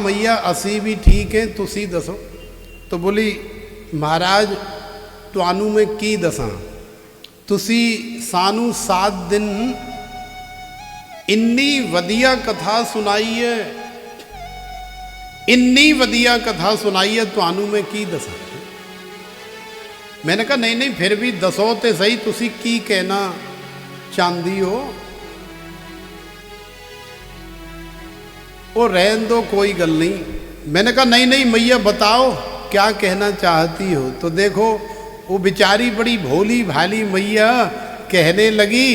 मैया असी भी ठीक है, तुसी दसो। तो बोली महाराज तुआनू मैं की दसा, तुसी सानू 7 दिन इन्नी वधिया कथा सुनाई है, इन्नी वधिया कथा सुनाई है, तुआनू मैं की दसा। मैंने कहा नहीं नहीं फिर भी दसो ते सही, तुसी की कहना चाहती हो। वो रहन दो कोई गल नहीं। मैंने कहा नहीं नहीं मैया बताओ क्या कहना चाहती हो। तो देखो वो बेचारी बड़ी भोली भाली मैया कहने लगी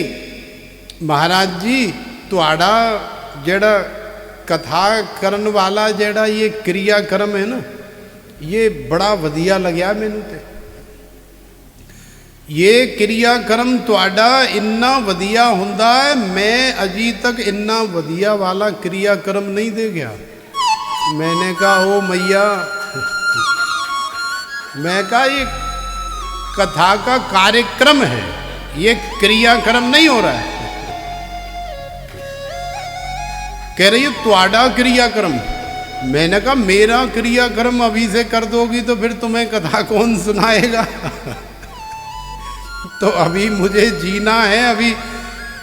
महाराज जी तुहाड़ा जेड़ा कथा करन वाला जेड़ा ये क्रियाक्रम है ना, ये बड़ा वधिया लग्या मैनू ते। ये क्रियाक्रम तुहाड़ा इन्ना वधिया हुंदा है, मैं अजी तक इन्ना वधिया वाला क्रियाक्रम नहीं दे गया। मैंने कहा ओ मैया, मैं कहा ये कथा का कार्यक्रम है, ये क्रियाक्रम नहीं हो रहा है। कह रही है तुहाड़ा क्रियाक्रम। मैंने कहा मेरा क्रियाक्रम अभी से कर दोगी तो फिर तुम्हें कथा कौन सुनाएगा। तो अभी मुझे जीना है,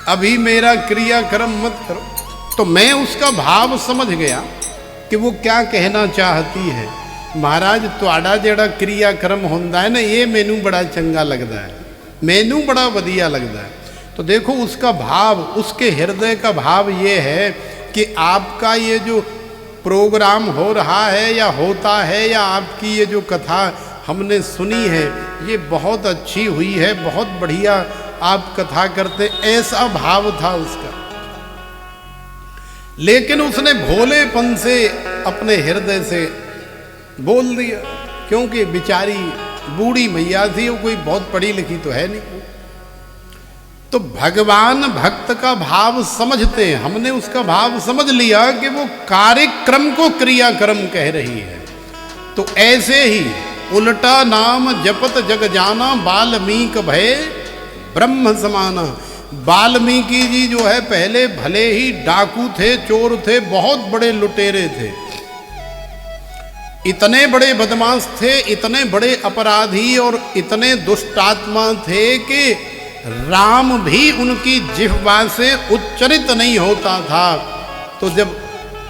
अभी मेरा क्रियाक्रम मत करो। तो मैं उसका भाव समझ गया कि वो क्या कहना चाहती है। महाराज तुहाड़ा जेड़ा क्रियाक्रम होंदा है ना, ये मैनू बड़ा चंगा लगता है, मैनू बड़ा वधिया लगता है। तो देखो उसका भाव, उसके हृदय का भाव ये है कि आपका ये जो प्रोग्राम हो रहा है या होता है, या आपकी ये जो कथा हमने सुनी है ये बहुत अच्छी हुई है, बहुत बढ़िया आप कथा करते, ऐसा भाव था उसका। लेकिन उसने भोलेपन से अपने हृदय से बोल दिया, क्योंकि बेचारी बूढ़ी मैया थी, वो कोई बहुत पढ़ी लिखी तो है नहीं। तो भगवान भक्त का भाव समझते हैं, हमने उसका भाव समझ लिया कि वो कार्यक्रम को क्रियाक्रम कह रही है। तो ऐसे ही उल्टा नाम जपत जग जाना, वाल्मीकि भय ब्रह्म समाना। वाल्मीकि जी जो है पहले भले ही डाकू थे, चोर थे, बहुत बड़े लुटेरे थे, इतने बड़े बदमाश थे, इतने बड़े अपराधी और इतने दुष्टात्मा थे कि राम भी उनकी जिह्वा से उच्चरित नहीं होता था। तो जब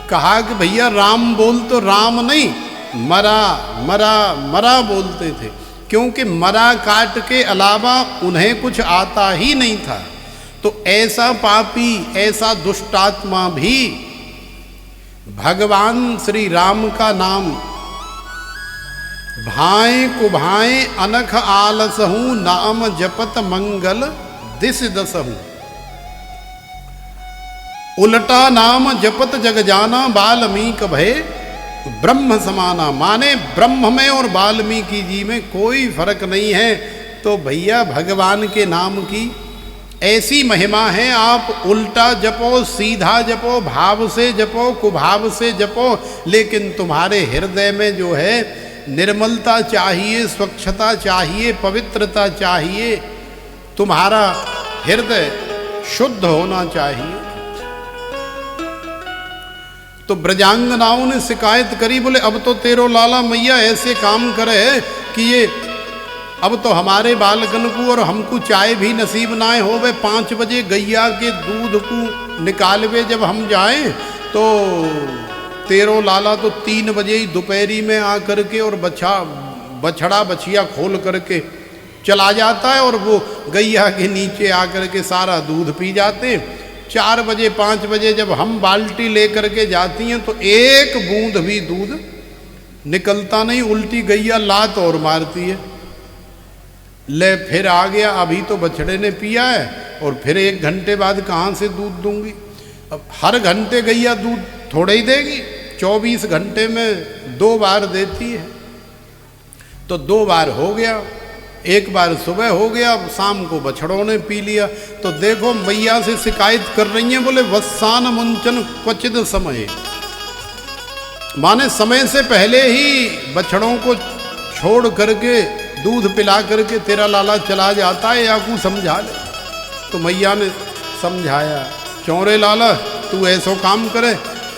कहा कि भैया राम बोल, तो राम नहीं मरा मरा मरा बोलते थे, क्योंकि मरा काट के अलावा उन्हें कुछ आता ही नहीं था। तो ऐसा पापी, ऐसा दुष्टात्मा भी भगवान श्री राम का नाम भाएं कुभाएं अनख आलसहूं, नाम जपत मंगल दिस दसहूं। उल्टा नाम जपत जग जाना, वाल्मीकि भय ब्रह्म समाना। माने ब्रह्म में और वाल्मीकि जी में कोई फर्क नहीं है। तो भैया भगवान के नाम की ऐसी महिमा है, आप उल्टा जपो, सीधा जपो, भाव से जपो, कुभाव से जपो, लेकिन तुम्हारे हृदय में जो है निर्मलता चाहिए, स्वच्छता चाहिए, पवित्रता चाहिए, तुम्हारा हृदय शुद्ध होना चाहिए। तो ब्रजांगनाओं ने शिकायत करी, बोले अब तो तेरो लाला मैया ऐसे काम करे कि ये अब तो हमारे बालकन को और हमको चाय भी नसीब ना हो। वे 5 बजे गैया के दूध को निकालवे जब हम जाएं तो तेरो लाला तो 3 बजे ही दोपहरी में आकर के और बछड़ा बछिया खोल करके चला जाता है, और वो गैया के नीचे आकर के सारा दूध पी जाते हैं। 4 बजे 5 बजे जब हम बाल्टी लेकर के जाती हैं तो एक बूंद भी दूध निकलता नहीं, उल्टी गैया लात और मारती है। ले फिर आ गया, अभी तो बछड़े ने पिया है और फिर 1 घंटे बाद कहाँ से दूध दूंगी। अब हर घंटे गैया दूध थोड़े ही देगी, 24 घंटे में 2 बार देती है। तो 2 बार हो गया, 1 बार सुबह हो गया, शाम को बछड़ों ने पी लिया। तो देखो मैया से शिकायत कर रही हैं, बोले वत्सान मुंचन क्वचित समय, माने समय से पहले ही बछड़ों को छोड़ करके दूध पिला करके तेरा लाला चला जाता है, या को समझा ले। तो मैया ने समझाया, चौरे लाला तू ऐसो काम करे,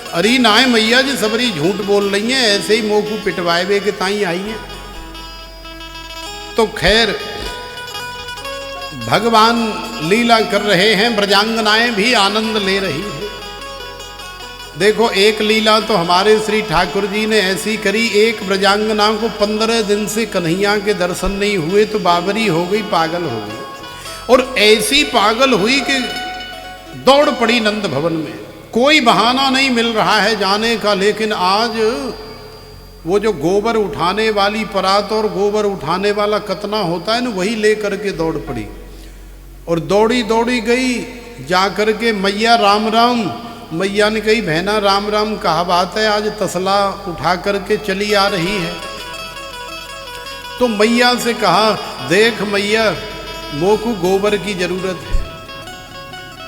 अरे नाय मैया जी सबरी झूठ बोल रही हैं, ऐसे ही मोह को पिटवाए वे के ताई आई हैं। तो खैर भगवान लीला कर रहे हैं, ब्रजांगनाएं भी आनंद ले रही हैं। देखो एक लीला तो हमारे श्री ठाकुर जी ने ऐसी करी, एक ब्रजांगना को 15 दिन से कन्हैया के दर्शन नहीं हुए तो बाबरी हो गई, पागल हो गई, और ऐसी पागल हुई कि दौड़ पड़ी नंद भवन में। कोई बहाना नहीं मिल रहा है जाने का, लेकिन आज वो जो गोबर उठाने वाली परात और गोबर उठाने वाला कतना होता है ना, वही ले करके दौड़ पड़ी और दौड़ी दौड़ी गई जा करके मैया राम राम। मैया ने कही बहना राम राम कहा बात है, आज तसला उठा करके चली आ रही है। तो मैया से कहा देख मैया मोकू गोबर की जरूरत है।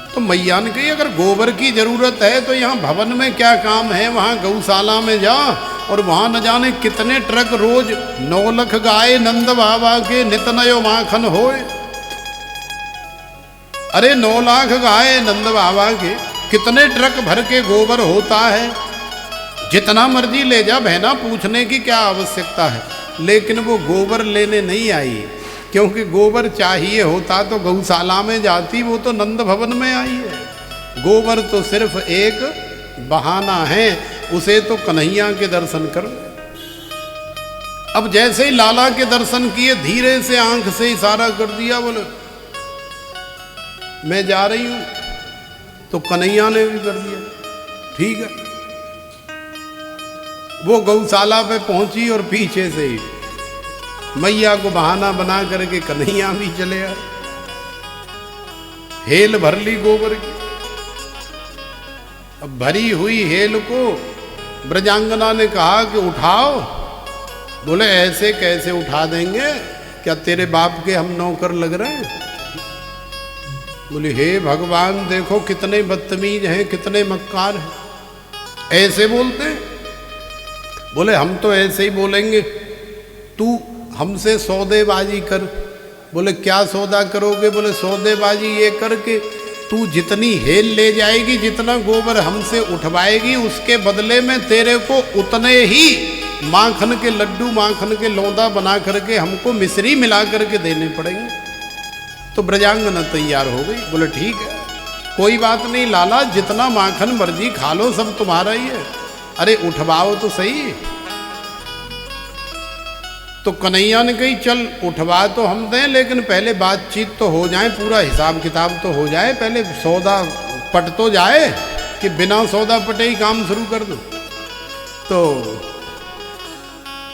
तो मैया ने कही अगर गोबर की जरूरत है तो यहाँ भवन में क्या काम है, वहाँ गौशाला में जा और वहाँ न जाने कितने ट्रक रोज 9 लाख गाय नंद बाबा के नित नयो माखन होए। अरे 9 लाख गाय नंद बाबा के कितने ट्रक भर के गोबर होता है, जितना मर्जी ले जा बहना, पूछने की क्या आवश्यकता है। लेकिन वो गोबर लेने नहीं आई, क्योंकि गोबर चाहिए होता तो गौशाला में जाती, वो तो नंद भवन में आई है। गोबर तो सिर्फ एक बहाना है, उसे तो कन्हैया के दर्शन करो। अब जैसे ही लाला के दर्शन किए, धीरे से आंख से इशारा कर दिया, बोले मैं जा रही हूं। तो कन्हैया ने भी कर दिया ठीक है। वो गौशाला पे पहुंची और पीछे से ही मैया को बहाना बना करके कन्हैया भी चले आए। हेल भर ली गोबर की। अब भरी हुई हेल को ब्रजांगना ने कहा कि उठाओ। बोले ऐसे कैसे उठा देंगे, क्या तेरे बाप के हम नौकर लग रहे हैं। बोले हे भगवान देखो कितने बदतमीज हैं, कितने मक्कार हैं, ऐसे बोलते हैं। बोले हम तो ऐसे ही बोलेंगे, तू हमसे सौदेबाजी कर। बोले क्या सौदा करोगे। बोले सौदेबाजी ये कर के तू जितनी हेल ले जाएगी, जितना गोबर हमसे उठवाएगी, उसके बदले में तेरे को उतने ही माखन के लड्डू, माखन के लौंदा बना करके हमको मिश्री मिला करके देने पड़ेंगे। तो ब्रजांगना तैयार हो गई। बोले ठीक है कोई बात नहीं लाला, जितना माखन मर्जी खा लो, सब तुम्हारा ही है। अरे उठवाओ तो सही। तो कन्हैया ने कही चल उठवा तो हम दें, लेकिन पहले बातचीत तो हो जाए, पूरा हिसाब किताब तो हो जाए, पहले सौदा पट तो जाए, कि बिना सौदा पटे ही काम शुरू कर दो। तो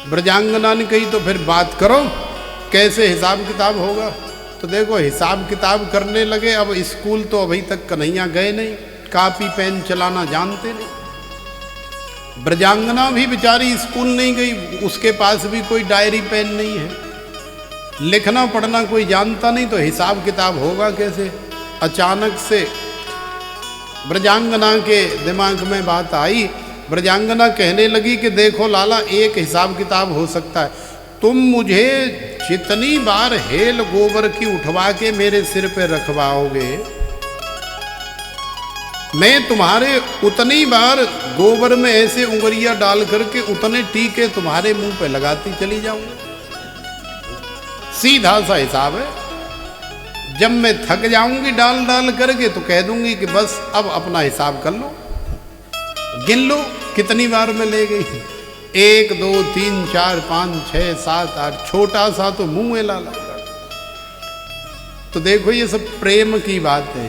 ब्रजांगना ने कही तो फिर बात करो, कैसे हिसाब किताब होगा। तो देखो हिसाब किताब करने लगे। अब स्कूल तो अभी तक कन्हैया गए नहीं, कापी पेन चलाना जानते नहीं। ब्रजांगना भी बेचारी स्कूल नहीं गई, उसके पास भी कोई डायरी पेन नहीं है, लिखना पढ़ना कोई जानता नहीं, तो हिसाब किताब होगा कैसे। अचानक से ब्रजांगना के दिमाग में बात आई। ब्रजांगना कहने लगी कि देखो लाला एक हिसाब किताब हो सकता है, तुम मुझे जितनी बार हेल गोबर की उठवा के मेरे सिर पे रखवाओगे, मैं तुम्हारे उतनी बार गोबर में ऐसे उंगलियां डाल करके उतने टीके तुम्हारे मुंह पे लगाती चली जाऊंगी। सीधा सा हिसाब है। जब मैं थक जाऊंगी डाल डाल करके तो कह दूंगी कि बस अब अपना हिसाब कर लो, गिन लो कितनी बार मैं ले गई। 1 2 3 4 5 6 7 8, छोटा सा तो मुंह में लाला। तो देखो ये सब प्रेम की बात है।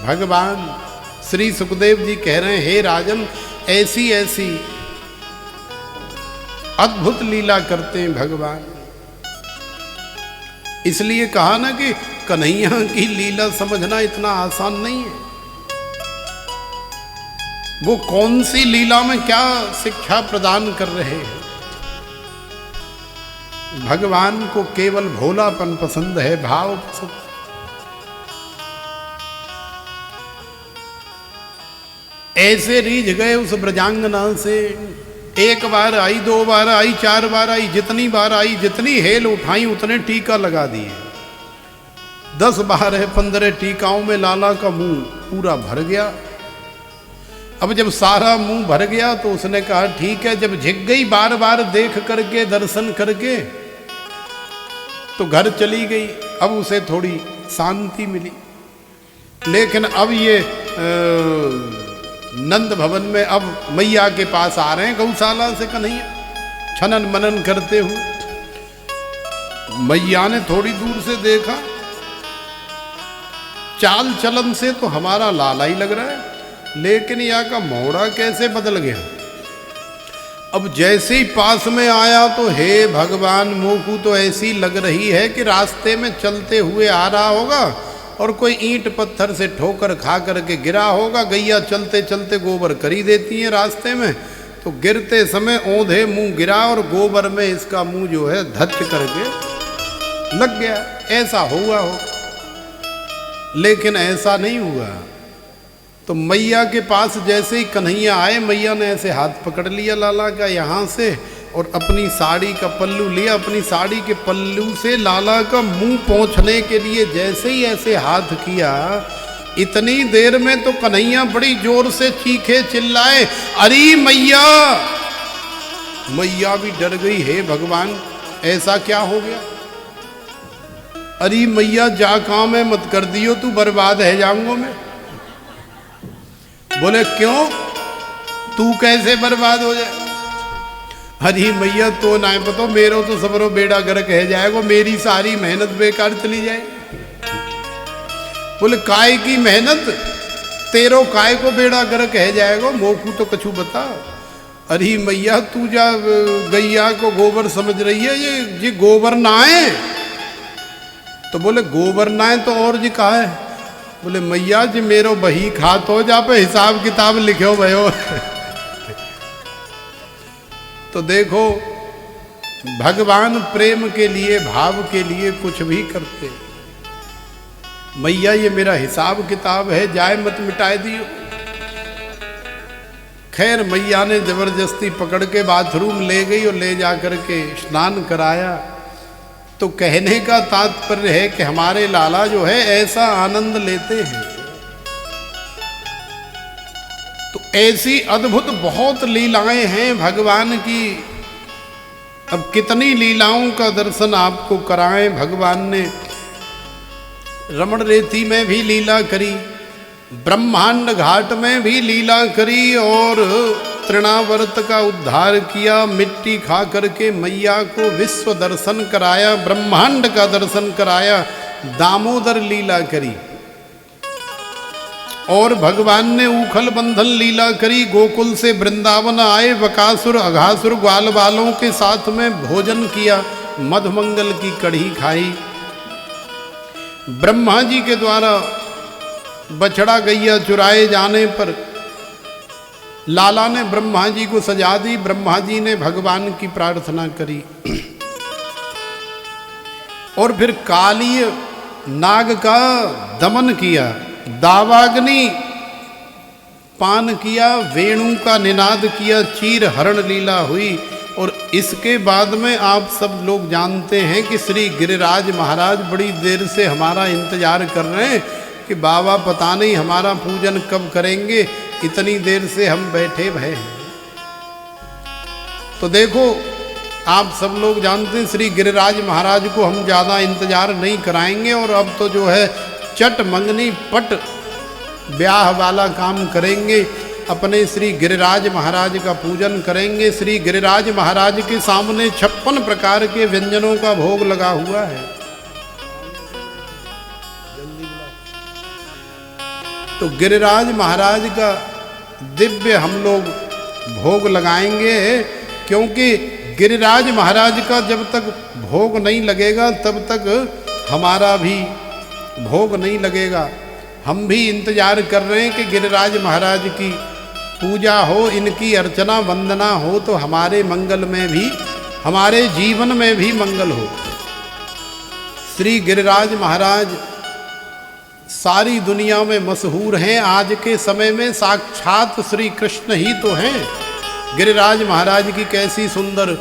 भगवान श्री सुखदेव जी कह रहे हैं हे राजन, ऐसी ऐसी अद्भुत लीला करते हैं भगवान। इसलिए कहा ना कि कन्हैया की लीला समझना इतना आसान नहीं है। वो कौन सी लीला में क्या शिक्षा प्रदान कर रहे हैं। भगवान को केवल भोलापन पसंद है, भाव पसंद। ऐसे रीझ गए उस ब्रजांगना से। 1 बार आई, 2 बार आई, 4 बार आई, जितनी बार आई, जितनी हेल उठाई उतने टीका लगा दिए। 10 बार है 15 टीकाओं में लाला का मुंह पूरा भर गया। अब जब सारा मुंह भर गया तो उसने कहा ठीक है। जब झिक गई बार बार देख करके दर्शन करके तो घर चली गई। अब उसे थोड़ी शांति मिली। लेकिन अब ये नंद भवन में अब मैया के पास आ रहे हैं गौशाला से कन्हैया, छनन मनन करते हुए। मैया ने थोड़ी दूर से देखा, चाल चलन से तो हमारा लाला ही लग रहा है, लेकिन यहाँ का मोड़ा कैसे बदल गया। अब जैसे ही पास में आया तो हे भगवान, मोकू तो ऐसी लग रही है कि रास्ते में चलते हुए आ रहा होगा और कोई ईंट पत्थर से ठोकर खा करके गिरा होगा। गैया चलते चलते गोबर करी देती है रास्ते में, तो गिरते समय औंधे मुंह गिरा और गोबर में इसका मुंह जो है धच करके लग गया। ऐसा हुआ हो, लेकिन ऐसा नहीं हुआ। तो मैया के पास जैसे ही कन्हैया आए, मैया ने ऐसे हाथ पकड़ लिया लाला का यहाँ से और अपनी साड़ी का पल्लू लिया। अपनी साड़ी के पल्लू से लाला का मुंह पोंछने के लिए जैसे ही ऐसे हाथ किया, इतनी देर में तो कन्हैया बड़ी जोर से चीखे चिल्लाए, अरे मैया। मैया भी डर गई, हे भगवान ऐसा क्या हो गया। अरे मैया जा काम है मत कर दियो, तू बर्बाद है जाऊंगा मैं। बोले क्यों, तू कैसे बर्बाद हो जाए। अरे मैया तो ना पता, मेरो तो सबरो बेड़ा गर्क है जाएगा, मेरी सारी मेहनत बेकार चली जाए। बोले काय की मेहनत, तेरो काय को बेड़ा गर्क है जाएगा, मोकू तो कछु बता। अरे मैया तू जा गैया को गोबर समझ रही है, ये गोबर ना है। तो बोले गोबर ना है तो और जी कहा है। बोले मैया जी मेरो बही खात हो, जा पे हिसाब किताब लिखो भयो। तो देखो भगवान प्रेम के लिए, भाव के लिए कुछ भी करते। मैया ये मेरा हिसाब किताब है, जाए मत मिटाए दियो। खैर मैया ने जबरदस्ती पकड़ के बाथरूम ले गई और ले जा करके स्नान कराया। तो कहने का तात्पर्य है कि हमारे लाला जो है ऐसा आनंद लेते हैं। तो ऐसी अद्भुत बहुत लीलाएं हैं भगवान की। अब कितनी लीलाओं का दर्शन आपको कराएं। भगवान ने रमण रेती में भी लीला करी, ब्रह्मांड घाट में भी लीला करी और तृणावर्त का उद्धार किया। मिट्टी खा करके मैया को विश्व दर्शन कराया, ब्रह्मांड का दर्शन कराया, दामोदर लीला करी। और भगवान ने उखल बंधन लीला करी। गोकुल से वृंदावन आए, बकासुर अघासुर ग्वाल बालों के साथ में भोजन किया, मधुमंगल की कढ़ी खाई। ब्रह्मा जी के द्वारा बछड़ा गैया चुराए जाने पर लाला ने ब्रह्मा जी को सजा दी। ब्रह्मा जी ने भगवान की प्रार्थना करी और फिर कालीय नाग का दमन किया, दावाग्नि पान किया, वेणु का निनाद किया, चीर हरण लीला हुई। और इसके बाद में आप सब लोग जानते हैं कि श्री गिरिराज महाराज बड़ी देर से हमारा इंतजार कर रहे हैं कि बाबा पता नहीं हमारा पूजन कब करेंगे, इतनी देर से हम बैठे भय हैं। तो देखो आप सब लोग जानते हैं श्री गिरिराज महाराज को हम ज़्यादा इंतजार नहीं कराएंगे और अब तो जो है चट मंगनी पट ब्याह वाला काम करेंगे। अपने श्री गिरिराज महाराज का पूजन करेंगे। श्री गिरिराज महाराज के सामने 56 प्रकार के व्यंजनों का भोग लगा हुआ है। तो गिरिराज महाराज का दिव्य हम लोग भोग लगाएंगे, क्योंकि गिरिराज महाराज का जब तक भोग नहीं लगेगा तब तक हमारा भी भोग नहीं लगेगा। हम भी इंतजार कर रहे हैं कि गिरिराज महाराज की पूजा हो, इनकी अर्चना वंदना हो तो हमारे मंगल में भी, हमारे जीवन में भी मंगल हो। श्री गिरिराज महाराज सारी दुनिया में मशहूर हैं। आज के समय में साक्षात श्री कृष्ण ही तो हैं। गिरिराज महाराज की कैसी सुंदर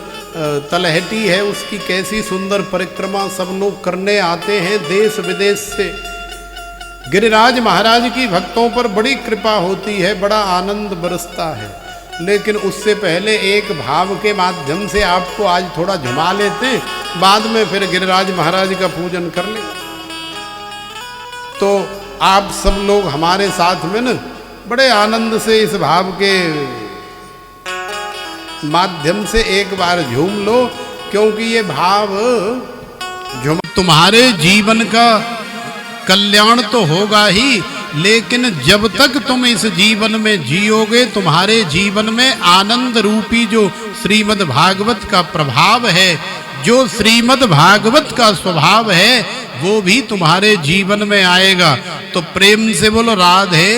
तलहटी है, उसकी कैसी सुंदर परिक्रमा सब लोग करने आते हैं देश विदेश से। गिरिराज महाराज की भक्तों पर बड़ी कृपा होती है, बड़ा आनंद बरसता है, लेकिन उससे पहले एक भाव के माध्यम से आपको आज थोड़ा झुमा लेते हैं, बाद में फिर गिरिराज महाराज का पूजन कर ले। तो आप सब लोग हमारे साथ में न बड़े आनंद से इस भाव के माध्यम से एक बार झूम लो, क्योंकि ये भाव झूम तुम्हारे जीवन का कल्याण तो होगा ही, लेकिन जब तक तुम इस जीवन में जियोगे तुम्हारे जीवन में आनंद रूपी जो श्रीमद् भागवत का प्रभाव है, जो श्रीमद् भागवत का स्वभाव है, वो भी तुम्हारे जीवन में आएगा। तो प्रेम से बोलो राधे।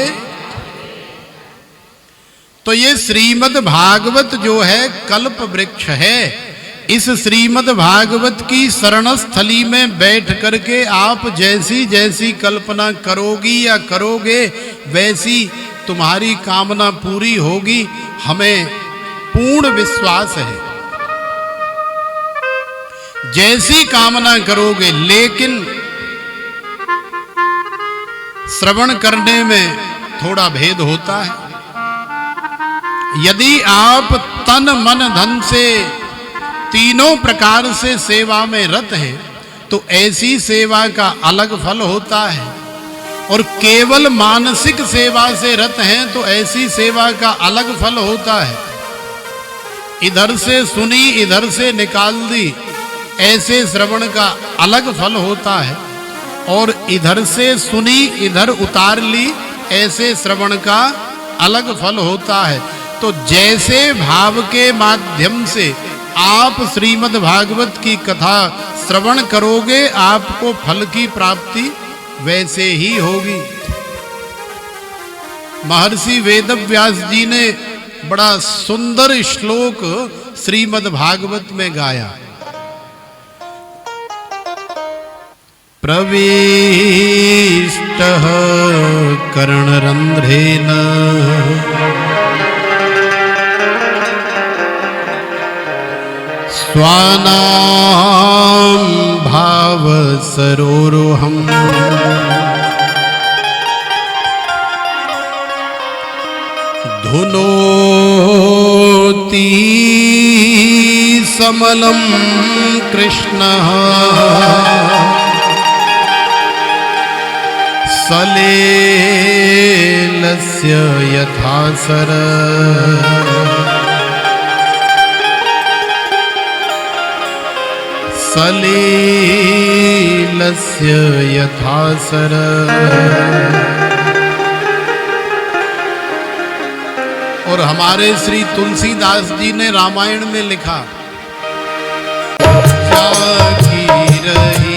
तो ये श्रीमद् भागवत जो है कल्प वृक्ष है। इस श्रीमद् भागवत की शरण स्थली में बैठ करके आप जैसी जैसी कल्पना करोगी या करोगे वैसी तुम्हारी कामना पूरी होगी, हमें पूर्ण विश्वास है। जैसी कामना करोगे, लेकिन श्रवण करने में थोड़ा भेद होता है। यदि आप तन मन धन से तीनों प्रकार से सेवा में रत हैं, तो ऐसी सेवा का अलग फल होता है, और केवल मानसिक सेवा से रत हैं तो ऐसी सेवा का अलग फल होता है। इधर से सुनी इधर से निकाल दी, ऐसे श्रवण का अलग फल होता है, और इधर से सुनी इधर उतार ली, ऐसे श्रवण का अलग फल होता है। तो जैसे भाव के माध्यम से आप श्रीमद् भागवत की कथा श्रवण करोगे, आपको फल की प्राप्ति वैसे ही होगी। महर्षि वेदव्यास जी ने बड़ा सुंदर श्लोक श्रीमद् भागवत में गाया। प्रविष्टः कर्णरंध्रेण स्वानां भाव सरोरुहम् धुनोति समलं कृष्णः सलेलस्य यथा सर सलीलस्य यथा सर। और हमारे श्री तुलसीदास जी ने रामायण में लिखा, जाकी रही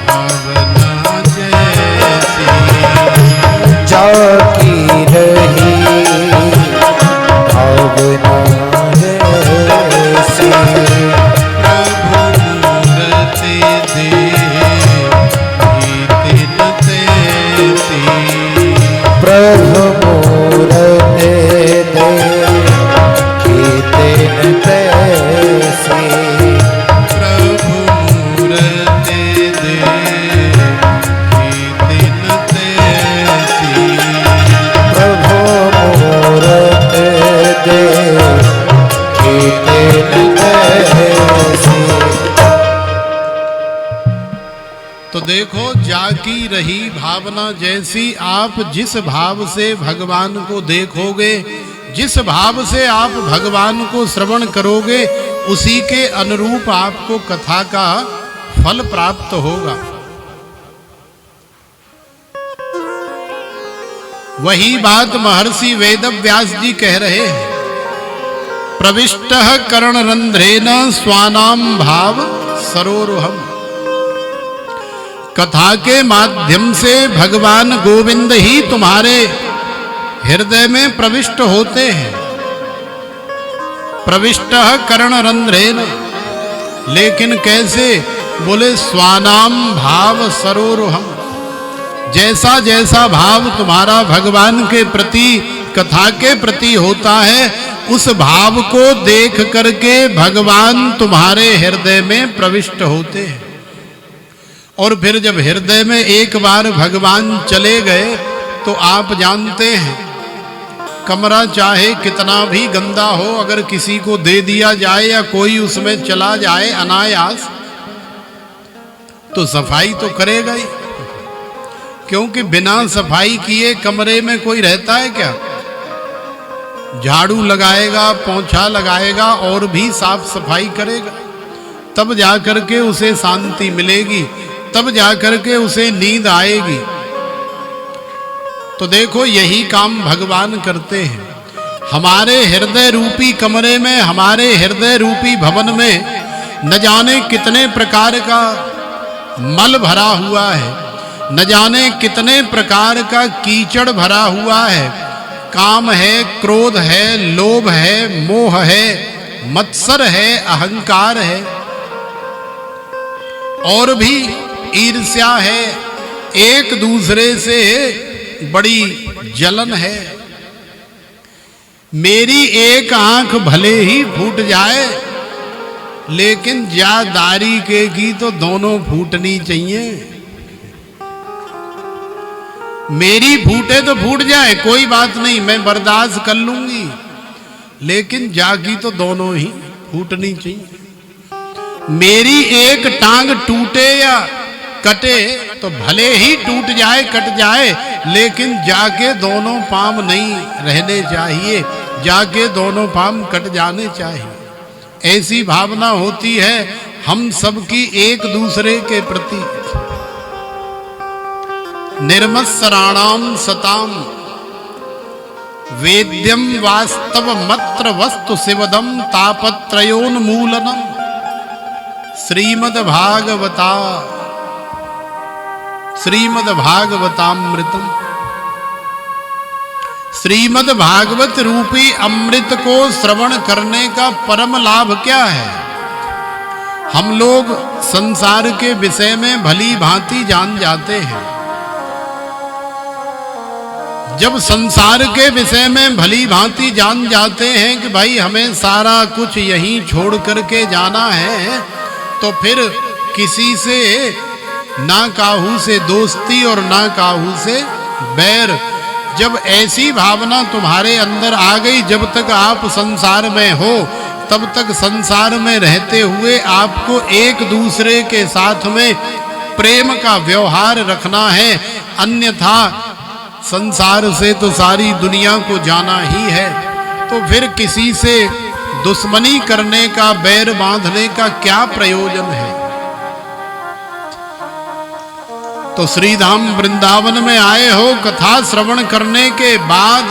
भावना जैसी, जाकी रही भावना जैसी, प्रभु मूरते दे कीर्तन तैसी, प्रभु मूरते दे कीर्तन तैसी, प्रभु मूरते दे कीर्तन तैसी। तो देखो, जाकी रही भावना जैसी, आप जिस भाव से भगवान को देखोगे, जिस भाव से आप भगवान को श्रवण करोगे, उसी के अनुरूप आपको कथा का फल प्राप्त होगा। वही बात महर्षि वेदव्यास जी कह रहे हैं, प्रविष्टः कर्णरंध्रेण स्वानां भाव सरोरुहम्। कथा के माध्यम से भगवान गोविंद ही तुम्हारे हृदय में प्रविष्ट होते हैं। प्रविष्टः कर्णरंध्रेण, लेकिन कैसे? बोले स्वानाम भाव सरोरुहम्। जैसा जैसा भाव तुम्हारा भगवान के प्रति, कथा के प्रति होता है, उस भाव को देख करके भगवान तुम्हारे हृदय में प्रविष्ट होते हैं। और फिर जब हृदय में एक बार भगवान चले गए तो आप जानते हैं, कमरा चाहे कितना भी गंदा हो, अगर किसी को दे दिया जाए या कोई उसमें चला जाए अनायास, तो सफाई तो करेगा ही, क्योंकि बिना सफाई किए कमरे में कोई रहता है क्या? झाड़ू लगाएगा, पोंछा लगाएगा और भी साफ सफाई करेगा, तब जाकर के उसे शांति मिलेगी, तब जाकर के उसे नींद आएगी। तो देखो यही काम भगवान करते हैं। हमारे हृदय रूपी कमरे में, हमारे हृदय रूपी भवन में न जाने कितने प्रकार का मल भरा हुआ है, न जाने कितने प्रकार का कीचड़ भरा हुआ है। काम है, क्रोध है, लोभ है, मोह है, मत्सर है, अहंकार है, और भी ईर्ष्या है, एक दूसरे से बड़ी जलन है। मेरी एक आंख भले ही फूट जाए, लेकिन जादारी के की तो दोनों फूटनी चाहिए। मेरी फूटे तो फूट जाए, कोई बात नहीं, मैं बर्दाश्त कर लूंगी, लेकिन जागी तो दोनों ही फूटनी चाहिए। मेरी एक टांग टूटे या कटे तो भले ही टूट जाए, कट जाए, लेकिन जाके दोनों पांव नहीं रहने चाहिए, जाके दोनों पांव कट जाने चाहिए। ऐसी भावना होती है हम सबकी एक दूसरे के प्रति। निर्मत्सराणाम सताम वेद्यम वास्तव मत्र वस्तु शिवदम तापत्रयोन्मूलनम श्रीमद्भागवतामृतम। श्रीमद् भागवत रूपी अमृत को श्रवण करने का परम लाभ क्या है? हम लोग संसार के विषय में भली भांति जान जाते हैं। जब संसार के विषय में भली भांति जान जाते हैं कि भाई हमें सारा कुछ यहीं छोड़ करके जाना है, तो फिर किसी से ना काहू से दोस्ती और ना काहू से बैर। जब ऐसी भावना तुम्हारे अंदर आ गई, जब तक आप संसार में हो तब तक संसार में रहते हुए आपको एक दूसरे के साथ में प्रेम का व्यवहार रखना है, अन्यथा संसार से तो सारी दुनिया को जाना ही है। तो फिर किसी से दुश्मनी करने का, बैर बांधने का क्या प्रयोजन है? तो श्रीधाम वृंदावन में आए हो, कथा श्रवण करने के बाद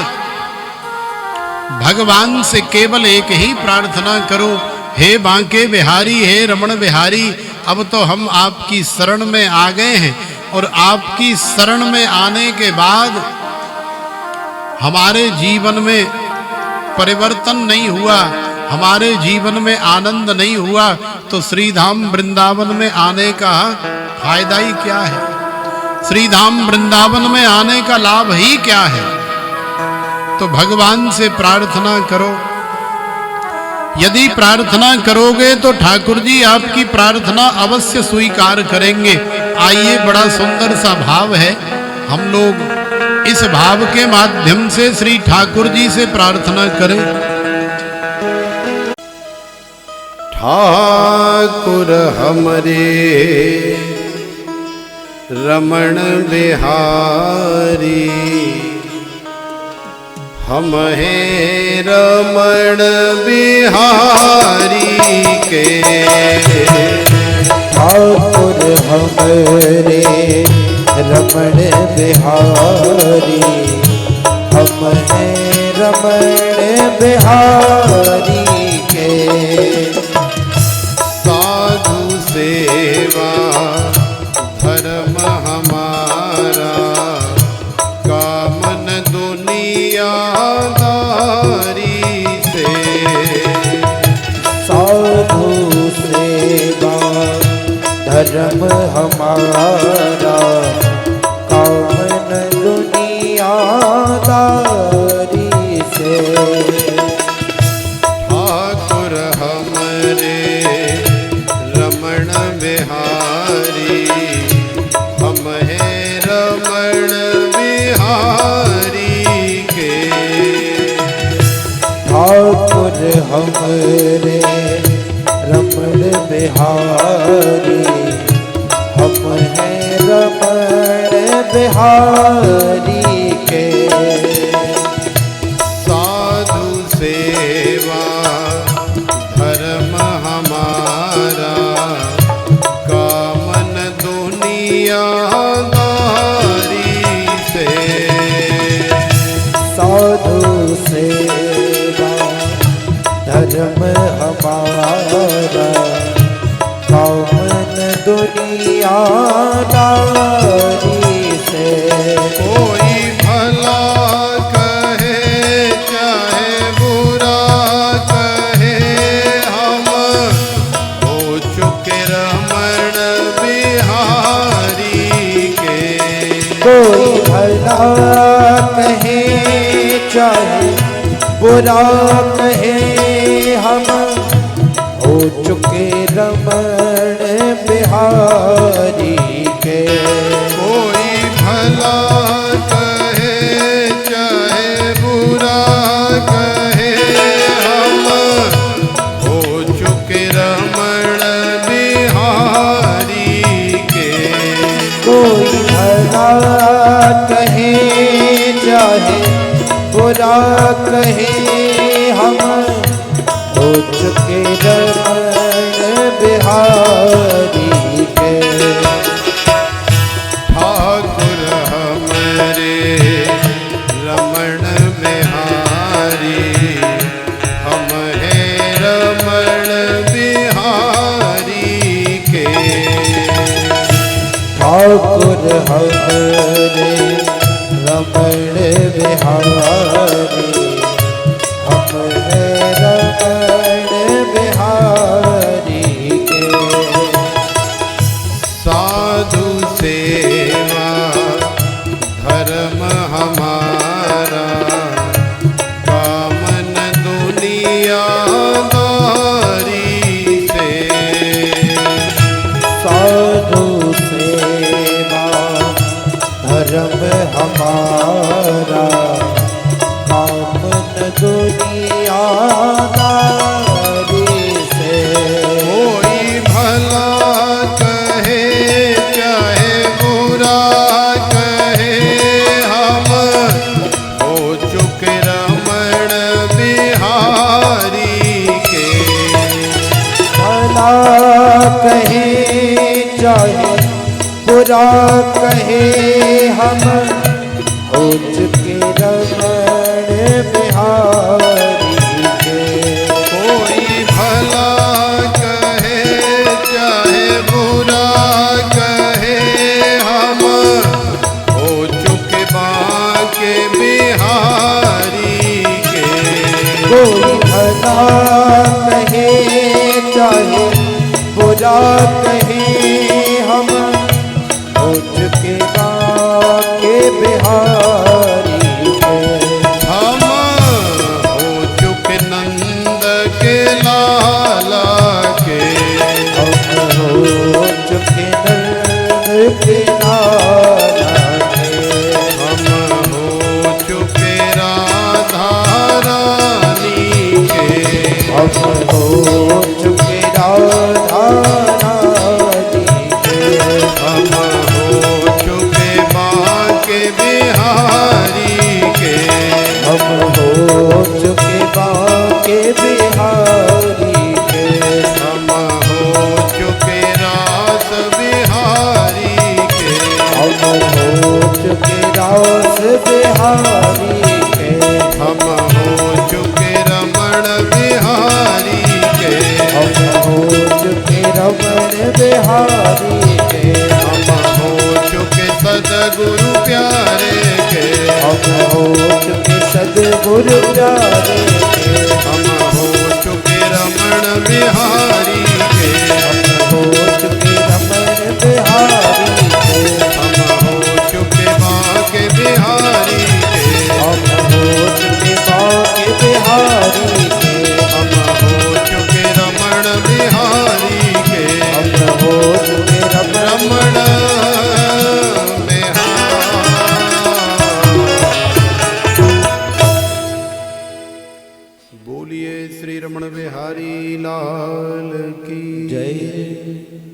भगवान से केवल एक ही प्रार्थना करो, हे बांके बिहारी, हे रमण बिहारी, अब तो हम आपकी शरण में आ गए हैं, और आपकी शरण में आने के बाद हमारे जीवन में परिवर्तन नहीं हुआ, हमारे जीवन में आनंद नहीं हुआ, तो श्रीधाम वृंदावन में आने का फायदा ही क्या है? श्रीधाम वृंदावन में आने का लाभ ही क्या है? तो भगवान से प्रार्थना करो। यदि प्रार्थना करोगे तो ठाकुर जी आपकी प्रार्थना अवश्य स्वीकार करेंगे। आइए, बड़ा सुंदर सा भाव है, हम लोग इस भाव के माध्यम से श्री ठाकुर जी से प्रार्थना करें। ठाकुर हमरे रमण बिहारी, हम हैं रमण बिहारी के। ठाकुर हमरे रमण बिहारी, हम हैं रमण बिहारी के। साधु सेवा धर्म हमारा, कामन दुनियादारी से। साधु सेवा धर्म हमारा, कामन दुनियादारी से। ठाकुर हमरे रमण बिहारी, हमरे रमण बिहारी, हम हैं रमण बिहारी के। साधु सेवा धर्म हमारा, कामन दुनियादारी से। साधु सेवा धर्म हमारा, कामन दुनियादारी से। कोई भला कहे चाहे बुरा कहे, हम हो चुके रमण बिहारी के। कोई भला कहे चाहे बुरा कहे, हम हो चुके रमण बिहारी के। कोई भला कहे चाहे बुरा कहे, हम हो चुके रमण बिहारी के। कोई भला कहे चाहे बुरा कहे, हम हो चुके रमण बिहारी के। ठाकुर हमरे रमण बिहारी, हम हैं रमण बिहारी के। ठाकुर हमरे रमण बिहारी, हम हैं रमण बिहारी के। साधु सेवा धर्म हमारा, कामन दुनियादारी से। साधु सेवा धर्म हमारा, कामन दुनियादारी से। कोई भला कहे चाहे बुरा कहे, हम हो चुके रमण बिहारी के। भला कहे चाहे बुरा कहे, हम हो चुके रमण बिहारी के। कोई भला कहे चाहे बुरा कहे, हम हो चुके बांके बिहारी के। कोई भला कहे चाहे बुरा कहे, हम हो चुके बाके बिहारी के। हम हो चुके नंद के लाला के। हम हो चुके नंद के लाला के। हम हो चुके राधा रानी के। हम हो चुके राधा रानी के। हम हो चुके बांके बिहारी के। हम हो चुके बाके बिहारी के। हम हो चुके रास बिहारी के। हम हो चुके रास बिहारी के। हम हो चुके रमण बिहारी के। हम हो चुके रमण बिहारी के। हम हो चुके सदगुरु प्यारे के। हम हो चुके सद्गुरु प्यारे के। हम हो चुके रमण बिहारी के। हम हो चुके रमण बिहारी के। हम हो चुके बांके बिहारी के। हम हो चुके बाके बिहारी के। हम हो चुके रमण बिहारी के। हम हो चुके रमण रमण बिहारी। बोलिए बिहारी लाल की जय।